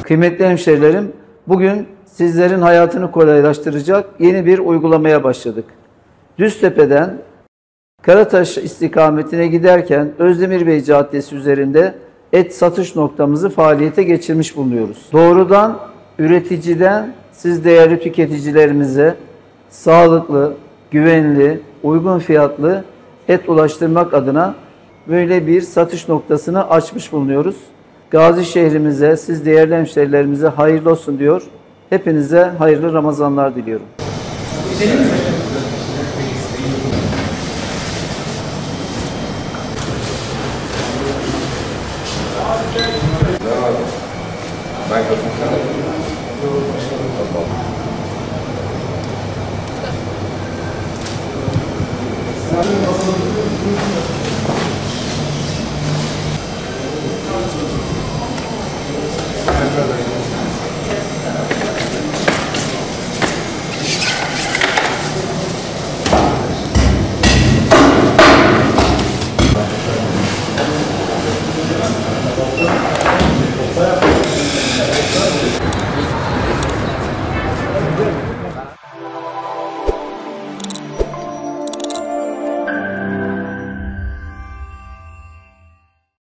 Kıymetli hemşehrilerim, bugün sizlerin hayatını kolaylaştıracak yeni bir uygulamaya başladık. Düztepe'den Karataş istikametine giderken Özdemir Bey Caddesi üzerinde et satış noktamızı faaliyete geçirmiş bulunuyoruz. Doğrudan üreticiden siz değerli tüketicilerimize sağlıklı, güvenli, uygun fiyatlı et ulaştırmak adına böyle bir satış noktasını açmış bulunuyoruz. Gazi şehrimize, siz değerli hemşehrilerimize hayırlı olsun diyor. Hepinize hayırlı Ramazanlar diliyorum. Ben